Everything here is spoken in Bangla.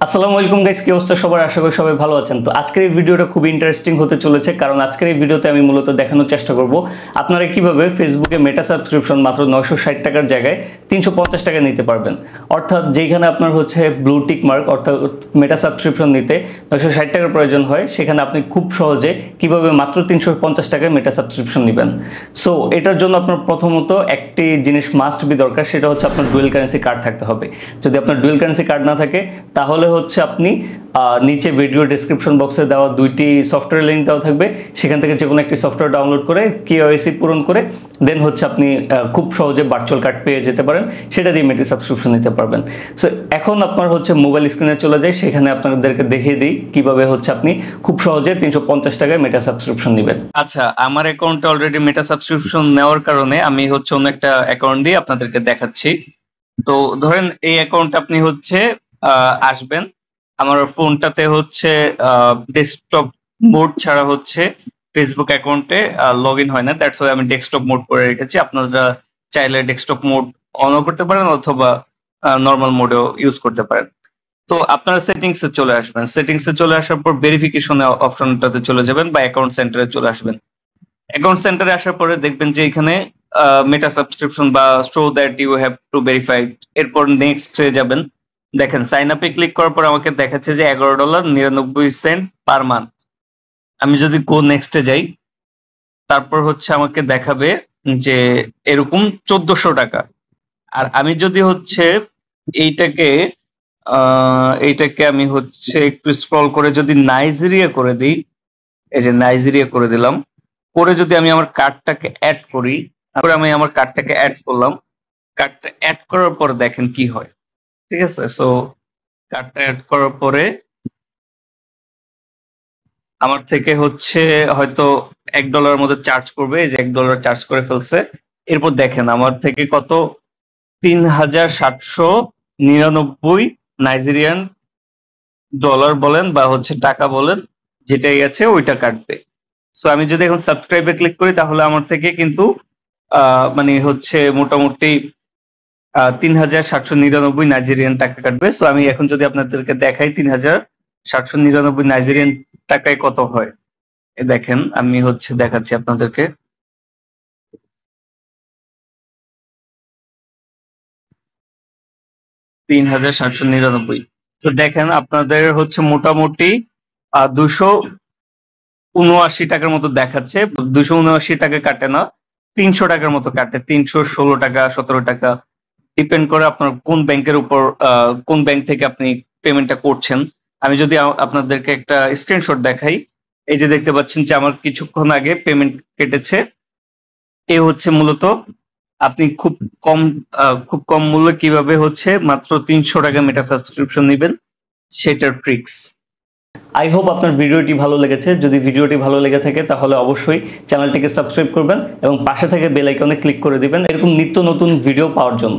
আসসালামু আলাইকুম গাইস, কি অবস্থা সবার? আশা করি সবাই ভালো আছেন। তো আজকের এই ভিডিওটা খুবই ইন্টারেস্টিং হতে চলেছে, কারণ আজকের এই ভিডিওতে আমি মূলত দেখানোর চেষ্টা করব আপনারা কিভাবে ফেসবুকে মেটা সাবস্ক্রিপশন মাত্র 960 টাকার জায়গায় 350 টাকা নিতে পারবেন। অর্থাৎ যেখানে আপনার হচ্ছে ব্লু টিক মার্ক অর্থাৎ মেটা সাবস্ক্রিপশন নিতে 960 টাকার প্রয়োজন হয়, সেখানে আপনি খুব সহজে কিভাবে মাত্র 350 টাকায় মেটা সাবস্ক্রিপশন নেবেন। সো এটার জন্য আপনার প্রথমত একটি জিনিস মাস্ট বি দরকার, সেটা হচ্ছে আপনার ডুয়েল কারেন্সি কার্ড থাকতে হবে। যদি আপনার ডুয়েল কারেন্সি কার্ড না থাকে তাহলে হচ্ছে আপনি নিচে ভিডিও ডেসক্রিপশন বক্সে দেওয়া দুইটি সফটওয়্যার লিঙ্ক দেওয়া থাকবে, সেখান থেকে যে কোনো একটি সফটওয়্যার ডাউনলোড করে কেওয়াইসি পূরণ করে দেন হচ্ছে আপনি খুব সহজে ভার্চুয়াল কার্ড পেয়ে যেতে পারেন, সেটা দিয়ে মেটা সাবস্ক্রিপশন নিতে পারবেন। সো এখন আপনার হচ্ছে মোবাইল স্ক্রিনে চলে যায়, সেখানে আপনাদেরকে দেখিয়ে দিই কিভাবে হচ্ছে আপনি খুব সহজে 350 টাকায় মেটা সাবস্ক্রিপশন নেবেন। আচ্ছা, আমার অ্যাকাউন্টে অলরেডি মেটা সাবস্ক্রিপশন নেওয়ার কারণে আমি হচ্ছে অন্য একটা অ্যাকাউন্ট দিয়ে আপনাদেরকে দেখাচ্ছি। তো ধরেন এই অ্যাকাউন্ট আপনি হচ্ছে আসবেন, আমার ফোনটাতে হচ্ছে ডেস্কটপ মোড ছাড়া হচ্ছে ফেসবুক অ্যাকাউন্টে লগ ইন হয় না, দ্যাটস ওয়াই আমি ডেস্কটপ মোড করে রেখেছি। আপনারা চাইলে ডেস্কটপ মোড অনও করতে পারেন অথবা নর্মাল মোডেও ইউজ করতে পারেন। তো আপনারা সেটিংসে চলে আসবেন, সেটিংসে চলে আসার পর ভেরিফিকেশন অপশনটাতে চলে যাবেন বা অ্যাকাউন্ট সেন্টারে চলে আসবেন। অ্যাকাউন্ট সেন্টারে আসার পরে দেখবেন যে এখানে মেটা সাবস্ক্রিপশন বা show that you have to verified, এরপর নেক্সটে যাবেন। দেখেন সাইন আপে ক্লিক করার পর আমাকে দেখাচ্ছে যে $11.99 পার মান্থ। আমি যদি গো নেক্সটে যাই, তারপর হচ্ছে আমাকে দেখাবে যে এরকম 1400 টাকা। আর আমি যদি হচ্ছে এইটাকে এইটাকে আমি হচ্ছে একটু স্ক্রল করে যদি নাইজেরিয়া করে দিই, এই যে নাইজেরিয়া করে দিলাম, করে যদি আমি আমার কার্ডটাকে অ্যাড করি, তারপরে আমি আমার কার্ডটাকে অ্যাড করলাম, কার্ডটা অ্যাড করার পর দেখেন কি হয়। ঠিক আছে, সো কার্ডটা অ্যাড করার পরে আমার থেকে হচ্ছে হয়তো $1 মতো চার্জ করবে, এই যে $1 চার্জ করে ফেলছে। এরপর দেখেন আমার থেকে কত, 3799 নাইজেরিয়ান ডলার বলেন বা হচ্ছে টাকা বলেন, যেটাই আছে ওইটা কাটবে। সো আমি যদি এখন সাবস্ক্রাইবে ক্লিক করি তাহলে আমার থেকে কিন্তু মানে হচ্ছে মোটামুটি 3799 নাইজেরিয়ান টাকা কাটবে। সো আমি এখন যদি আপনাদেরকে দেখাই 3799 নাইজেরিয়ান টাকায় কত হয়, দেখেন আমি হচ্ছে দেখাচ্ছি আপনাদেরকে। 3799, তো দেখেন আপনাদের হচ্ছে মোটামুটি 279 টাকার মতো দেখাচ্ছে। 279 টাকা কাটে না, 300 টাকার মতো কাটে, 316 টাকা 17 টাকা, ডিপেন্ড করে আপনার কোন ব্যাংকের উপর কোন ব্যাংক থেকে আপনি পেমেন্টটা করছেন। আমি যদি আপনাদেরকে একটা স্ক্রিনশট দেখাই, এই যে দেখতে পাচ্ছেন যে আমার কিছুক্ষণ আগে পেমেন্ট কেটেছে। এ হচ্ছে মূলত আপনি খুব কম মূল্যে কিভাবে হচ্ছে মাত্র 300 টাকা মেটা সাবস্ক্রিপশন নেবেন, সেটার ট্রিক্স। আই হোপ আপনার ভিডিওটি ভালো লেগেছে। যদি ভিডিওটি ভালো লেগে থাকে তাহলে অবশ্যই চ্যানেলটিকে সাবস্ক্রাইব করবেন এবং পাশে থেকে বেল আইকনে ক্লিক করে দিবেন এরকম নিত্য নতুন ভিডিও পাওয়ার জন্য।